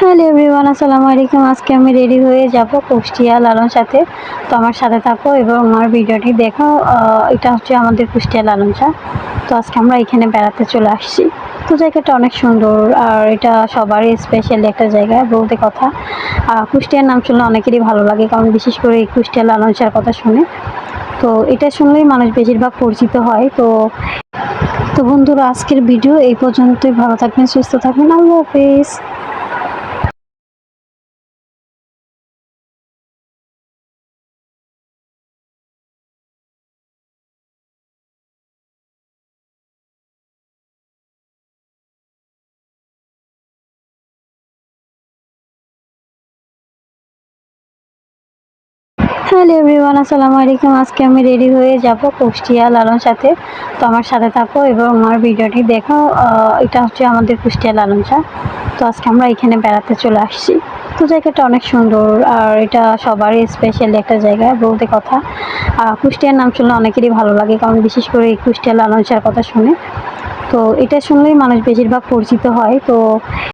Hello everyone, আসসালামু আলাইকুম। আজকে আমি রেডি হয়ে যাব কুষ্টিয়া লালন শাহ। তো আমার সাথে থাকো এবং আমার ভিডিওটি দেখো। এটা হচ্ছে আমাদের কুষ্টিয়া লালন শাহ। তো আজকে আমরা এখানে বেড়াতে চলে আসছি। তো জায়গাটা অনেক সুন্দর আর এটা সবারই স্পেশাল একটা জায়গা বলতে কথা। কুষ্টিয়ার নাম শুনলে অনেকেরই ভালো লাগে, কারণ বিশেষ করে এই কুষ্টিয়া লালন শাহর কথা শুনে। তো এটা শুনলেই মানুষ বেশিরভাগ পরিচিত হয়। তো বন্ধুরা, আজকের ভিডিও এই পর্যন্তই। ভালো থাকবেন, সুস্থ থাকবেন। আল্লাহ হাফেজ। হ্যালো এভরিওয়ান, আসসালামু আলাইকুম। আজকে আমি রেডি হয়ে যাব কুষ্টিয়া লালন শাহ। তো আমার সাথে থাকো এবং আমার ভিডিওটি দেখো। এটা হচ্ছে আমাদের কুষ্টিয়া লালন শাহ। তো আজকে আমরা এখানে বেড়াতে চলে আসছি। তো জায়গাটা অনেক সুন্দর আর এটা সবারই স্পেশাল একটা জায়গা বলতে কথা। কুষ্টিয়ার নাম শুনলে অনেকেরই ভালো লাগে, কারণ বিশেষ করে এই কুষ্টিয়া লালন শাহর কথা শুনে। তো এটা শুনলেই মানুষ বেশিরভাগ পরিচিত হয়। তো